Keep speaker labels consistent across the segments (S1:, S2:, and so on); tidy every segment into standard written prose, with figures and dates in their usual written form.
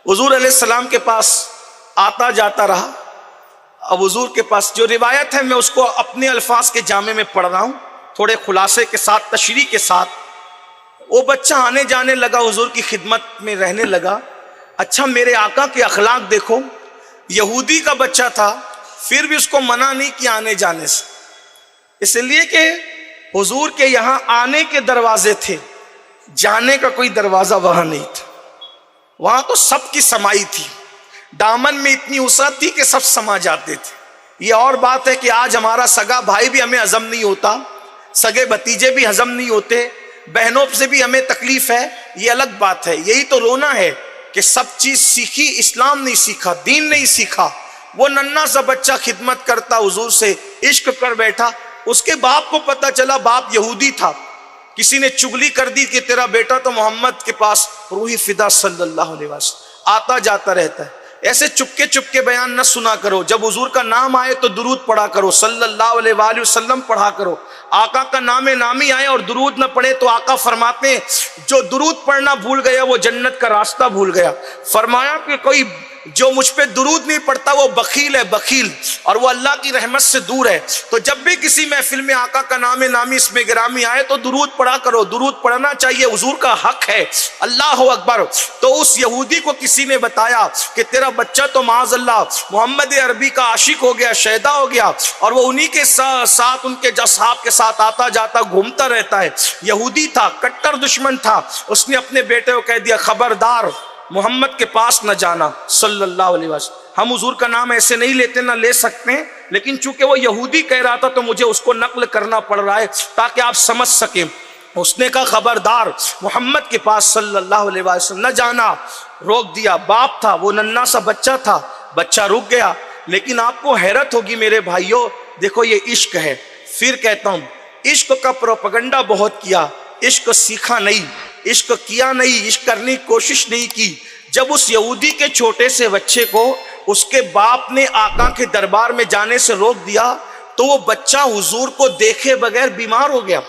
S1: حضور علیہ السلام کے پاس آتا جاتا رہا. اب حضور کے پاس جو روایت ہے میں اس کو اپنے الفاظ کے جامع میں پڑھ رہا ہوں، تھوڑے خلاصے کے ساتھ، تشریح کے ساتھ. وہ بچہ آنے جانے لگا، حضور کی خدمت میں رہنے لگا. اچھا میرے آقا کے اخلاق دیکھو، یہودی کا بچہ تھا پھر بھی اس کو منع نہیں کیا آنے جانے سے، اس لیے کہ حضور کے یہاں آنے کے دروازے تھے، جانے کا کوئی دروازہ وہاں نہیں تھا. وہاں تو سب کی سمائی تھی، دامن میں اتنی وسعت تھی کہ سب سما جاتے تھے. یہ اور بات ہے کہ آج ہمارا سگا بھائی بھی ہمیں ہضم نہیں ہوتا، سگے بھتیجے بھی ہضم نہیں ہوتے، بہنوں سے بھی ہمیں تکلیف ہے، یہ الگ بات ہے. یہی تو رونا ہے کہ سب چیز سیکھی، اسلام نہیں سیکھا، دین نہیں سیکھا. وہ ننھا سا بچہ خدمت کرتا حضور سے، عشق کر بیٹھا. اس کے باپ کو پتا چلا، باپ یہودی تھا، کسی نے چگلی کر دی کہ تیرا بیٹا تو محمد کے پاس روح فدا صلی اللہ علیہ وسلم آتا جاتا رہتا ہے. ایسے چپکے بیان نہ سنا کرو، جب حضور کا نام آئے تو درود پڑھا کرو، صلی اللہ علیہ وآلہ وسلم پڑھا کرو. آقا کا نام نامی آئے اور درود نہ پڑھے تو آقا فرماتے ہیں جو درود پڑھنا بھول گیا وہ جنت کا راستہ بھول گیا. فرمایا کہ کوئی جو مجھ پہ درود نہیں پڑھتا وہ بخیل ہے، بخیل، اور وہ اللہ کی رحمت سے دور ہے. تو جب بھی کسی محفل میں آقا کا نام نامی اس میں گرامی آئے تو درود پڑھا کرو، درود پڑھنا چاہیے، حضور کا حق ہے. اللہ اکبر. تو اس یہودی کو کسی نے بتایا کہ تیرا بچہ تو معاذ اللہ محمد عربی کا عاشق ہو گیا، شیدا ہو گیا، اور وہ انہی کے ساتھ ان کے اصحاب کے ساتھ آتا جاتا گھومتا رہتا ہے. یہودی تھا، کٹر دشمن تھا. اس نے اپنے بیٹے کو کہہ دیا خبردار محمد کے پاس نہ جانا صلی اللہ علیہ وسلم. ہم حضور کا نام ایسے نہیں لیتے، نہ لے سکتے ہیں، لیکن چونکہ وہ یہودی کہہ رہا تھا تو مجھے اس کو نقل کرنا پڑ رہا ہے تاکہ آپ سمجھ سکیں. اس نے کہا خبردار محمد کے پاس صلی اللہ علیہ وسلم نہ جانا. روک دیا. باپ تھا، وہ ننھا سا بچہ تھا، بچہ رک گیا. لیکن آپ کو حیرت ہوگی میرے بھائیوں، دیکھو یہ عشق ہے. پھر کہتا ہوں عشق کا پروپیگنڈا بہت کیا، عشق سیکھا نہیں، عشق کیا نہیں، عشق کرنے کی کوشش نہیں کی. جب اس یہودی کے چھوٹے سے بچے کو اس کے باپ نے آقا کے دربار میں جانے سے روک دیا تو وہ بچہ حضور کو دیکھے بغیر بیمار ہو گیا.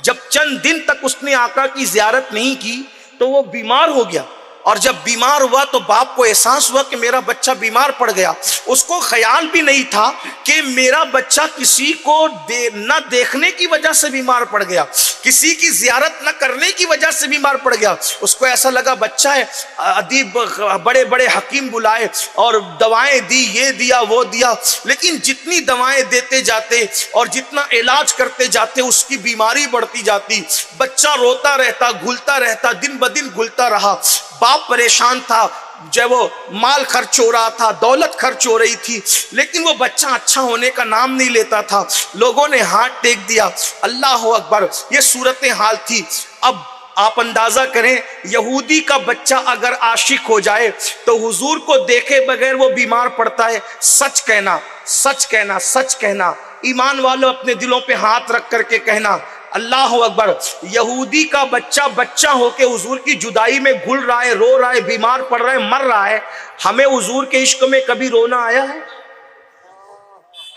S1: جب چند دن تک اس نے آقا کی زیارت نہیں کی تو وہ بیمار ہو گیا. اور جب بیمار ہوا تو باپ کو احساس ہوا کہ میرا بچہ بیمار پڑ گیا. اس کو خیال بھی نہیں تھا کہ میرا بچہ کسی کو نہ دیکھنے کی وجہ سے بیمار پڑ گیا، کسی کی زیارت نہ کرنے کی وجہ سے بیمار پڑ گیا. اس کو ایسا لگا بچہ ہے، ادیب بڑے بڑے حکیم بلائے اور دوائیں دی، یہ دیا وہ دیا. لیکن جتنی دوائیں دیتے جاتے اور جتنا علاج کرتے جاتے اس کی بیماری بڑھتی جاتی. بچہ روتا رہتا، گھلتا رہتا، دن بدن گھلتا رہا. باپ پریشان تھا، جو وہ مال خرچ ہو رہا تھا، دولت خرچ ہو رہی تھی، لیکن وہ بچہ اچھا ہونے کا نام نہیں لیتا تھا. لوگوں نے ہاتھ ٹیک دیا. اللہ اکبر. یہ صورتحال تھی. اب آپ اندازہ کریں یہودی کا بچہ اگر عاشق ہو جائے تو حضور کو دیکھے بغیر وہ بیمار پڑتا ہے. سچ کہنا، سچ کہنا، سچ کہنا. ایمان والوں اپنے دلوں پہ ہاتھ رکھ کر کے کہنا اللہ اکبر. یہودی کا بچہ ہو کے حضور کی جدائی میں گھل رہا ہے، رو رہا ہے، بیمار پڑ رہا ہے، مر رہا ہے. ہمیں حضور کے عشق میں کبھی رونا آیا ہے؟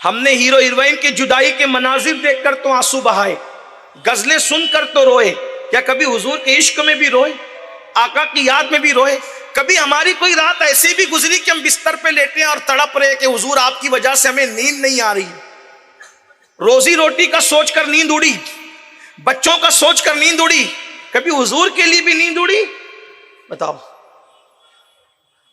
S1: ہم نے ہیرو ہیروئن کی جدائی کے مناظر دیکھ کر تو آنسو بہائے، غزلیں سن کر تو روئے. کیا کبھی حضور کے عشق میں بھی روئے؟ آقا کی یاد میں بھی روئے؟ کبھی ہماری کوئی رات ایسی بھی گزری کہ ہم بستر پہ لیٹے اور تڑپ رہے کہ حضور آپ کی وجہ سے ہمیں نیند نہیں آ رہی، روزی روٹی کا سوچ کر نیند اڑی، بچوں کا سوچ کر نیند اڑی، کبھی حضور کے لیے بھی نیند اڑی؟ بتاؤ،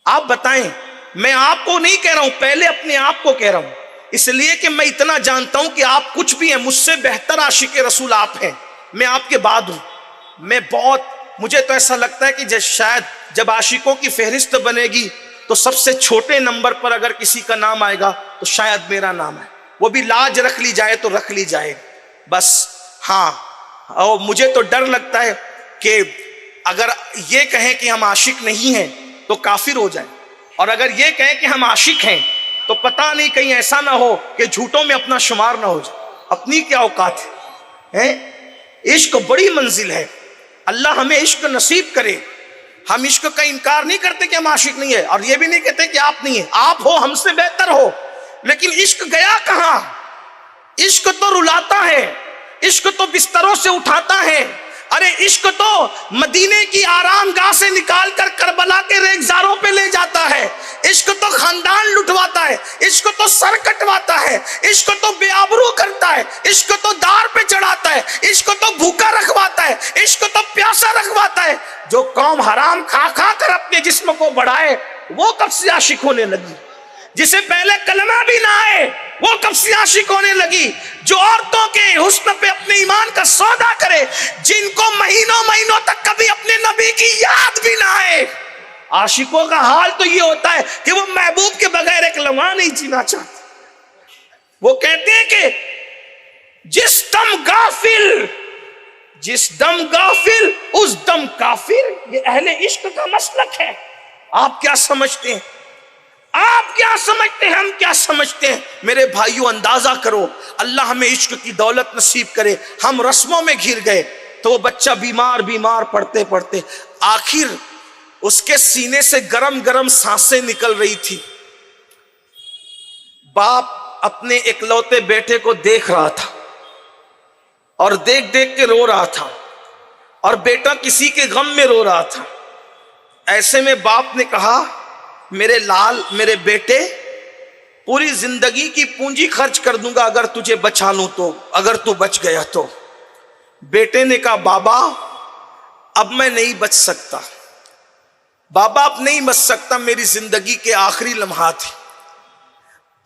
S1: آپ بتائیں. میں آپ کو نہیں کہہ رہا ہوں، پہلے اپنے آپ کو کہہ رہا ہوں، اس لیے کہ میں اتنا جانتا ہوں کہ آپ کچھ بھی ہیں، مجھ سے بہتر عاشق رسول آپ ہیں، میں آپ کے بعد ہوں. مجھے تو ایسا لگتا ہے کہ شاید جب عاشقوں کی فہرست بنے گی تو سب سے چھوٹے نمبر پر اگر کسی کا نام آئے گا تو شاید میرا نام ہے. وہ بھی لاج رکھ لی جائے تو رکھ لی جائے. بس ہاں، اور مجھے تو ڈر لگتا ہے کہ اگر یہ کہیں کہ ہم عاشق نہیں ہیں تو کافر ہو جائیں، اور اگر یہ کہیں کہ ہم عاشق ہیں تو پتہ نہیں کہیں ایسا نہ ہو کہ جھوٹوں میں اپنا شمار نہ ہو جائے. اپنی کیا اوقات ہے؟ عشق بڑی منزل ہے. اللہ ہمیں عشق نصیب کرے. ہم عشق کا انکار نہیں کرتے کہ ہم عاشق نہیں ہیں، اور یہ بھی نہیں کہتے کہ آپ نہیں ہیں. آپ ہو، ہم سے بہتر ہو، لیکن عشق گیا کہاں؟ عشق تو رلاتا ہے، عشق تو بستروں سے اٹھاتا ہے. ارے عشق تو مدینے کی آرام گاہ سے نکال کر کربلا کے ریگزاروں پہ لے جاتا عشق تو سر کٹواتا ہے، عشق تو بے آبرو کرتا ہے، عشق تو دار پہ چڑھاتا ہے، عشق تو بھوکا رکھواتا ہے، عشق تو پیاسا رکھواتا ہے۔ جو قوم حرام کھا کھا کر اپنے جسم کو بڑھائے وہ کب سے عاشق ہونے لگی؟ جسے پہلے کلمہ بھی نہ آئے وہ کب سے عاشق ہونے لگی؟ جو عورتوں کے حسن پہ اپنے ایمان کا سودا کرے، جن کو مہینوں مہینوں تک کبھی اپنے نبی کی یاد بھی نہ آئے۔ عاشقوں کا حال تو یہ ہوتا ہے کہ وہ محبوب کے بغیر ایک لمحہ نہیں جینا چاہتے۔ وہ کہتے ہیں کہ جس دم غافل اس دم کافر، یہ اہل عشق کا مسلک ہے۔ آپ کیا سمجھتے ہیں؟ آپ کیا سمجھتے ہیں؟ ہم کیا سمجھتے ہیں؟ میرے بھائیوں اندازہ کرو، اللہ ہمیں عشق کی دولت نصیب کرے۔ ہم رسموں میں گھر گئے تو وہ بچہ بیمار پڑھتے پڑھتے آخر اس کے سینے سے گرم گرم سانسیں نکل رہی تھی۔ باپ اپنے اکلوتے بیٹے کو دیکھ رہا تھا اور دیکھ دیکھ کے رو رہا تھا، اور بیٹا کسی کے غم میں رو رہا تھا۔ ایسے میں باپ نے کہا، میرے لال، میرے بیٹے، پوری زندگی کی پونجی خرچ کر دوں گا اگر تجھے بچا لوں تو، اگر تو بچ گیا تو۔ بیٹے نے کہا، بابا اب میں نہیں بچ سکتا، بابا اب نہیں بچ سکتا، میری زندگی کے آخری لمحات ہیں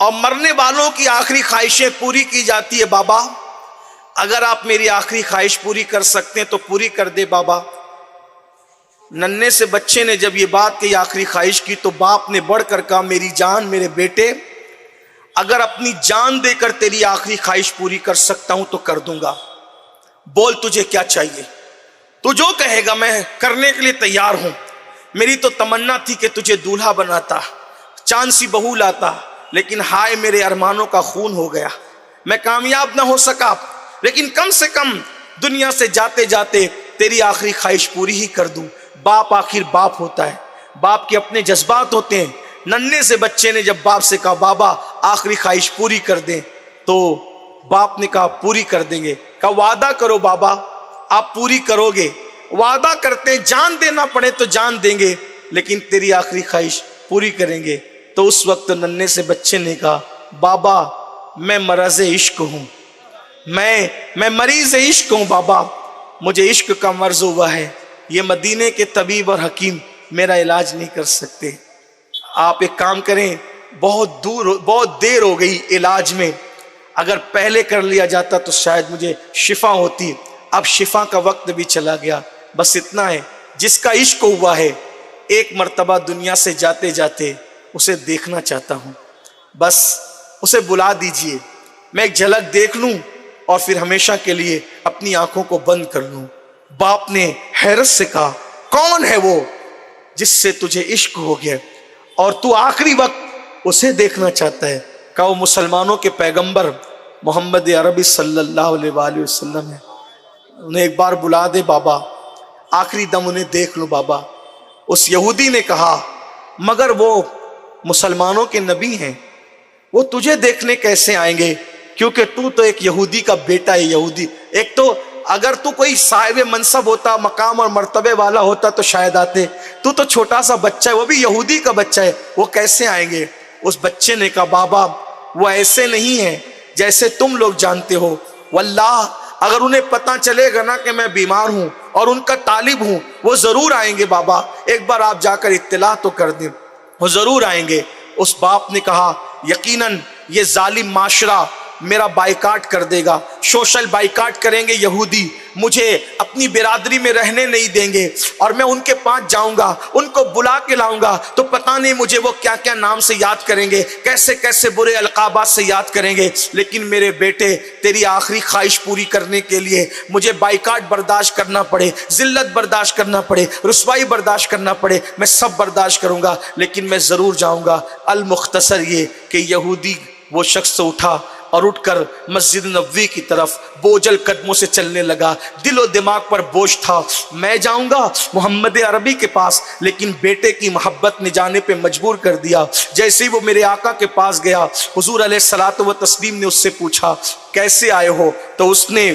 S1: اور مرنے والوں کی آخری خواہشیں پوری کی جاتی ہے۔ بابا اگر آپ میری آخری خواہش پوری کر سکتے ہیں تو پوری کر دے بابا۔ ننھے سے بچے نے جب یہ بات کی آخری خواہش کی تو باپ نے بڑھ کر کہا، میری جان، میرے بیٹے، اگر اپنی جان دے کر تیری آخری خواہش پوری کر سکتا ہوں تو کر دوں گا، بول تجھے کیا چاہیے، تو جو کہے گا میں کرنے کے لیے تیار ہوں۔ میری تو تمنا تھی کہ تجھے دولہا بناتا، چاند سی بہو لاتا، لیکن ہائے میرے ارمانوں کا خون ہو گیا، میں کامیاب نہ ہو سکا، لیکن کم سے کم دنیا سے جاتے جاتے تیری آخری خواہش پوری ہی کر دوں۔ باپ آخر باپ ہوتا ہے، باپ کے اپنے جذبات ہوتے ہیں۔ ننھے سے بچے نے جب باپ سے کہا، بابا آخری خواہش پوری کر دیں، تو باپ نے کہا پوری کر دیں گے۔ کہا وعدہ کرو بابا آپ پوری کرو گے۔ وعدہ کرتے، جان دینا پڑے تو جان دیں گے، لیکن تیری آخری خواہش پوری کریں گے۔ تو اس وقت ننھے سے بچے نے کہا، بابا میں مرض عشق ہوں، میں مریض عشق ہوں بابا، مجھے عشق کا مرض ہوا ہے، یہ مدینے کے طبیب اور حکیم میرا علاج نہیں کر سکتے۔ آپ ایک کام کریں، بہت دیر ہو گئی علاج میں، اگر پہلے کر لیا جاتا تو شاید مجھے شفا ہوتی، اب شفا کا وقت بھی چلا گیا۔ بس اتنا ہے، جس کا عشق ہوا ہے ایک مرتبہ دنیا سے جاتے جاتے اسے دیکھنا چاہتا ہوں، بس اسے بلا دیجئے، میں ایک جھلک دیکھ لوں اور پھر ہمیشہ کے لیے اپنی آنکھوں کو بند کر لوں۔ باپ نے حیرت سے کہا، کون ہے وہ جس سے تجھے عشق ہو گیا اور تو آخری وقت اسے دیکھنا چاہتا ہے؟ کہا وہ مسلمانوں کے پیغمبر محمد عربی صلی اللہ علیہ وآلہ وسلم ہے، انہیں ایک بار بلا دے بابا، آخری دم انہیں دیکھ لو بابا۔ اس یہودی نے کہا، مگر وہ مسلمانوں کے نبی ہیں، وہ تجھے دیکھنے کیسے آئیں گے؟ کیونکہ تو ایک یہودی کا بیٹا ہے۔ یہودی، ایک تو اگر تو کوئی صاحب منصب ہوتا، مقام اور مرتبے والا ہوتا تو شاید آتے، تو چھوٹا سا بچہ ہے، وہ بھی یہودی کا بچہ ہے، وہ کیسے آئیں گے؟ اس بچے نے کہا، بابا وہ ایسے نہیں ہیں جیسے تم لوگ جانتے ہو، واللہ اگر انہیں پتہ چلے گا نا کہ میں بیمار ہوں اور ان کا طالب ہوں، وہ ضرور آئیں گے بابا، ایک بار آپ جا کر اطلاع تو کر دیں، وہ ضرور آئیں گے۔ اس باپ نے کہا، یقیناً یہ ظالم معاشرہ میرا بائیکاٹ کر دے گا، سوشل بائیکاٹ کریں گے یہودی، مجھے اپنی برادری میں رہنے نہیں دیں گے، اور میں ان کے پاس جاؤں گا، ان کو بلا کے لاؤں گا تو پتہ نہیں مجھے وہ کیا کیا نام سے یاد کریں گے، کیسے کیسے برے القابات سے یاد کریں گے۔ لیکن میرے بیٹے، تیری آخری خواہش پوری کرنے کے لیے مجھے بائیکاٹ برداشت کرنا پڑے، ذلت برداشت کرنا پڑے، رسوائی برداشت کرنا پڑے، میں سب برداشت کروں گا، لیکن میں ضرور جاؤں گا۔ المختصر یہ کہ یہودی وہ شخص اٹھا اور اٹھ کر مسجد نبوی کی طرف بوجھل قدموں سے چلنے لگا۔ دل و دماغ پر بوجھ تھا، میں جاؤں گا محمد عربی کے پاس، لیکن بیٹے کی محبت نے جانے پہ مجبور کر دیا۔ جیسے ہی وہ میرے آقا کے پاس گیا، حضور علیہ الصلوۃ و تسلیم نے اس سے پوچھا، کیسے آئے ہو؟ تو اس نے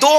S1: 2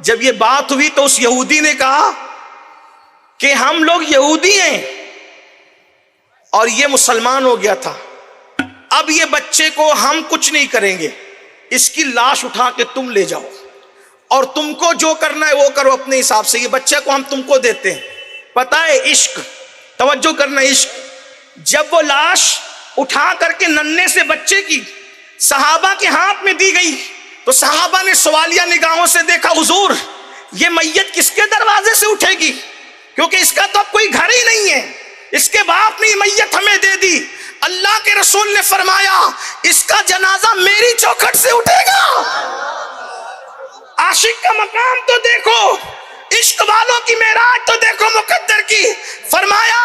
S1: جب یہ بات ہوئی تو اس یہودی نے کہا کہ ہم لوگ یہودی ہیں اور یہ مسلمان ہو گیا تھا، اب یہ بچے کو ہم کچھ نہیں کریں گے، اس کی لاش اٹھا کے تم لے جاؤ اور تم کو جو کرنا ہے وہ کرو اپنے حساب سے، یہ بچے کو ہم تم کو دیتے ہیں۔ پتہ ہے عشق، توجہ کرنا، عشق جب وہ لاش اٹھا کر کے ننھے سے بچے کی صحابہ کے ہاتھ میں دی گئی تو صحابہ نے سوالیہ نگاہوں سے دیکھا، حضور یہ میت کس کے دروازے سے اٹھے گی، کیونکہ اس کا تو اب کوئی گھر ہی نہیں ہے، اس کے باپ نے میت ہمیں دے دی۔ اللہ کے رسول نے فرمایا اس کا جنازہ میری چوکھٹ سے اٹھے گا۔ عاشق کا مقام تو دیکھو، عشق والوں کی معراج تو دیکھو مقدر کی، فرمایا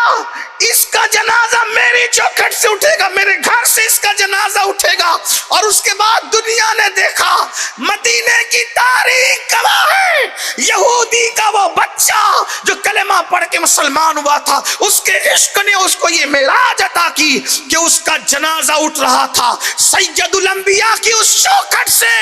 S1: اس کا جنازہ میری چوکھٹ سے اٹھے گا، میرے گھر سے اس کا جنازہ اٹھے گا۔ اور اس کے بعد دنیا نے دیکھا، مدینے کی تاریخ گواہ ہے، یہودی کا وہ بچہ جو کلمہ پڑھ کے مسلمان ہوا تھا، اس کے عشق نے اس کو یہ معراج عطا کی کہ اس کا جنازہ اٹھ رہا تھا سید الانبیاء کی اس چوکھٹ سے،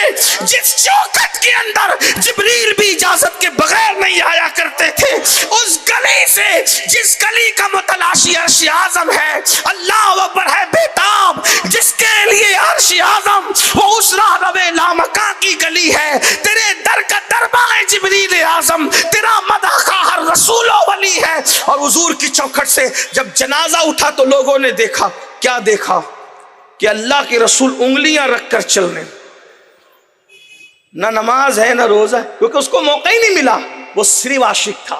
S1: جس چوکھٹ کے اندر جبریل بھی اجازت کے بغیر نہیں آیا کرتے تھے، اس گلی سے جس گلی کا متلاشی عرش اعظم ہے، اللہ اکبر ہے بیتاب، جس کے لیے عرش اعظم وہ اس راہ روے لامکاں کی گلی ہے، تیرے در کا دربار ہے جبریل اعظم، تیرا مدح کا ہر رسول و ولی ہے۔ اور حضور کی چوکھٹ سے جب جنازہ اٹھا تو لوگوں نے دیکھا، کیا دیکھا کہ اللہ کے رسول انگلیاں رکھ کر چل رہے، نہ نماز ہے نہ روزہ، کیونکہ اس کو موقع ہی نہیں ملا، وہ صرف عاشق تھا،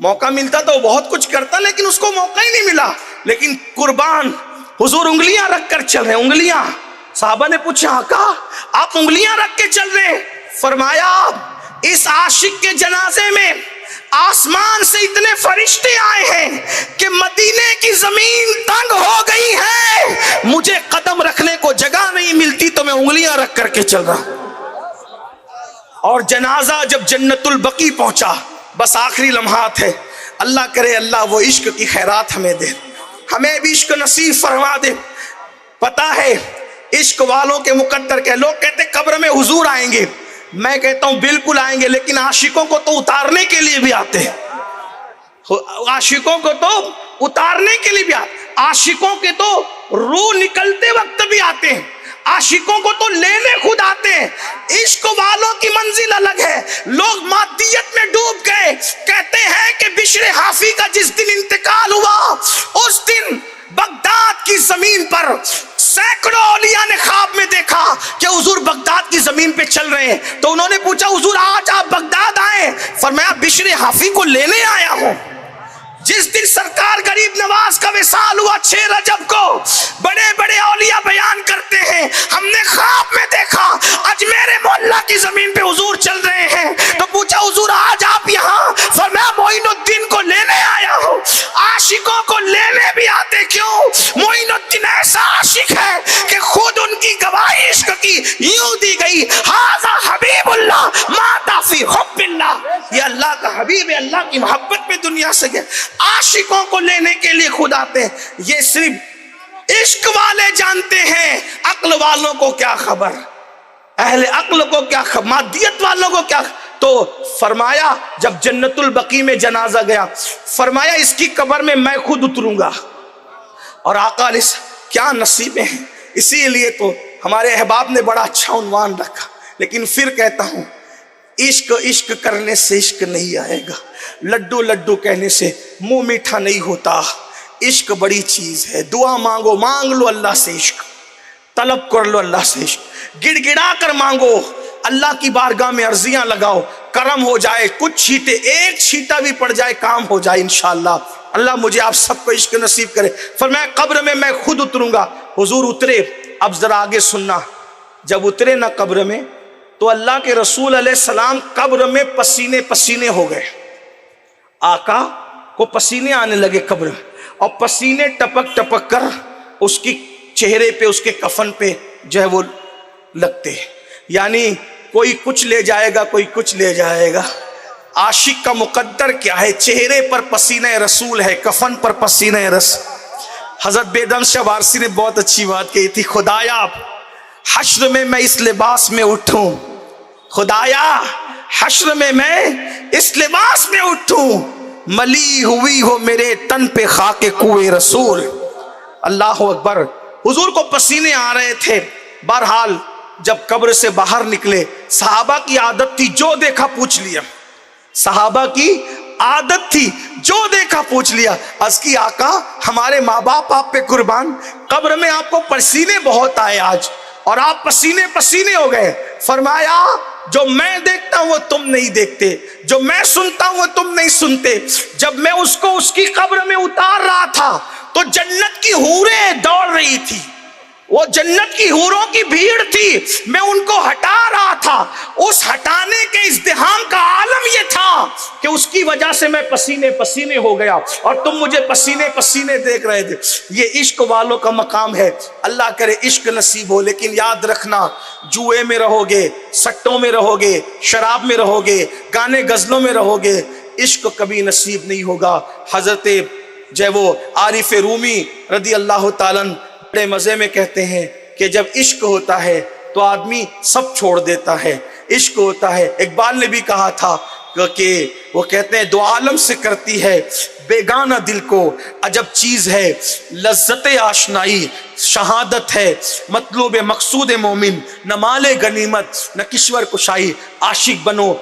S1: موقع ملتا تو وہ بہت کچھ کرتا لیکن اس کو موقع ہی نہیں ملا، لیکن قربان حضور انگلیاں رکھ کر چل رہے، انگلیاں۔ صحابہ نے پوچھا آقا آپ انگلیاں رکھ کے چل رہے ہیں؟ فرمایا اس عاشق کے جنازے میں آسمان سے اتنے فرشتے آئے ہیں کہ مدینے کی زمین تنگ ہو گئی ہے، مجھے قدم رکھنے کو جگہ نہیں ملتی تو میں انگلیاں رکھ کر کے چل رہا ہوں۔ اور جنازہ جب جنت البقیع پہنچا، بس آخری لمحات ہے، اللہ کرے اللہ وہ عشق کی خیرات ہمیں دے، ہمیں بھی عشق نصیب فرما دے۔ پتہ ہے عشق والوں کے مقدر کے لوگ کہتے قبر میں حضور آئیں گے، میں کہتا ہوں بالکل آئیں گے، لیکن عاشقوں کو تو اتارنے کے لیے بھی آتے ہیں، عاشقوں کو تو اتارنے کے لیے بھی آتے ہیں، عاشقوں کے تو روح نکلتے وقت بھی آتے ہیں، عاشقوں کو تو لینے خود آتے ہیں۔ عشق والوں کی منزل الگ ہے، لوگ مادیت میں ڈوب گئے، کہتے ہیں کہ بشر حافی کا جس دن انتقال ہوا اس دن بغداد کی زمین پر سینکڑوں اولیاء نے خواب میں دیکھا کہ حضور بغداد کی زمین پہ چل رہے ہیں، تو انہوں نے پوچھا حضور آج آپ بغداد آئے؟ فرمایا بشر حافی کو لینے آیا ہوں۔ جس دن سرکار غریب نواز کا وصال ہوا 6 رجب کو، بڑے بڑے اولیاء بیان کرتے ہیں ہم نے خواب میں دیکھا اجمیر معلیٰ کی زمین پہ حضور چل رہے ہیں، تو پوچھا حضور آج آپ یہاں؟ فرمایا معین الدین کو لینے آیا ہوں۔ عاشقوں کو لینے بھی آتے، کیوں؟ معین الدین ایسا عاشق ہے کہ خود ان کی گواہی عشق کی یوں دی گئی، ھذا حبیب اللہ مات فی حب اللہ، یہ اللہ کا حبیب ہے، اللہ کی محبت میں دنیا سے گئے۔ عاشقوں کو لینے کے لیے خود آتے ہیں، یہ صرف عشق والے جانتے ہیں، عقل والوں کو کیا خبر، اہل عقل کو کیا خبر، مادیت والوں کو کیا خبر۔ تو فرمایا جب جنت البقیع میں جنازہ گیا، فرمایا اس کی قبر میں میں خود اتروں گا، اور آقا علیہ کیا نصیبیں ہیں۔ اسی لیے تو ہمارے احباب نے بڑا اچھا عنوان رکھا، لیکن پھر کہتا ہوں عشق عشق کرنے سے عشق نہیں آئے گا، لڈو لڈو کہنے سے منہ میٹھا نہیں ہوتا، عشق بڑی چیز ہے۔ دعا مانگو، مانگ لو اللہ سے عشق، طلب کر لو اللہ سے عشق، گڑ گڑا کر مانگو، اللہ کی بارگاہ میں عرضیاں لگاؤ، کرم ہو جائے، کچھ چھیٹے ایک چھیٹا بھی پڑ جائے کام ہو جائے انشاءاللہ۔ اللہ مجھے آپ سب کو عشق نصیب کرے۔ فرمایا قبر میں میں خود اتروں گا۔ حضور اترے، اب ذرا آگے سننا، جب اترے نہ قبر میں تو اللہ کے رسول علیہ السلام قبر میں پسینے پسینے ہو گئے، آقا کو پسینے آنے لگے قبر میں، اور پسینے ٹپک ٹپک کر اس کی چہرے پہ، اس کے کفن پہ جو ہے وہ لگتے، یعنی کوئی کچھ لے جائے گا، کوئی کچھ لے جائے گا۔ عاشق کا مقدر کیا ہے؟ چہرے پر پسینہ رسول ہے، کفن پر پسینہ رسول۔ حضرت بیدم شاہ وارسی نے بہت اچھی بات کہی تھی، خدایا حشر میں اس لباس میں اٹھوں، خدایا حشر میں اس لباس میں اٹھوں، ملی ہوئی ہو میرے تن پہ خاک کوئے رسول۔ اللہ اکبر۔ حضور کو پسینے آ رہے تھے۔ بہرحال جب قبر سے باہر نکلے، صحابہ کی عادت تھی جو دیکھا پوچھ لیا، صحابہ کی عادت تھی جو دیکھا پوچھ لیا۔ عرض کی آقا ہمارے ماں باپ آپ پہ قربان، قبر میں آپ کو پسینے بہت آئے آج اور آپ پسینے پسینے ہو گئے۔ فرمایا جو میں دیکھتا ہوں وہ تم نہیں دیکھتے، جو میں سنتا ہوں وہ تم نہیں سنتے۔ جب میں اس کو اس کی قبر میں اتار رہا تھا تو جنت کی حوریں دوڑ رہی تھی، وہ جنت کی حوروں کی بھیڑ تھی، میں ان کو ہٹا رہا تھا۔ اس ہٹانے کے ازدحام کا عالم یہ تھا کہ اس کی وجہ سے میں پسینے پسینے ہو گیا اور تم مجھے پسینے پسینے دیکھ رہے تھے۔ یہ عشق والوں کا مقام ہے۔ اللہ کرے عشق نصیب ہو، لیکن یاد رکھنا جوئے میں رہو گے، سٹوں میں رہو گے، شراب میں رہو گے، گانے غزلوں میں رہو گے، عشق کبھی نصیب نہیں ہوگا۔ حضرت وہ عارف رومی رضی اللہ تعالیٰ بڑے مزے میں کہتے ہیں کہ جب عشق ہوتا ہے تو آدمی سب چھوڑ دیتا ہے۔ عشق ہوتا ہے، اقبال نے بھی کہا تھا کہ وہ کہتے ہیں دو عالم سے کرتی ہے بیگانہ دل کو عجب چیز ہے، لذت آشنائی شہادت ہے، مطلوب مقصود مومن نہ مال غنیمت نہ کشور کشائی۔ عاشق بنو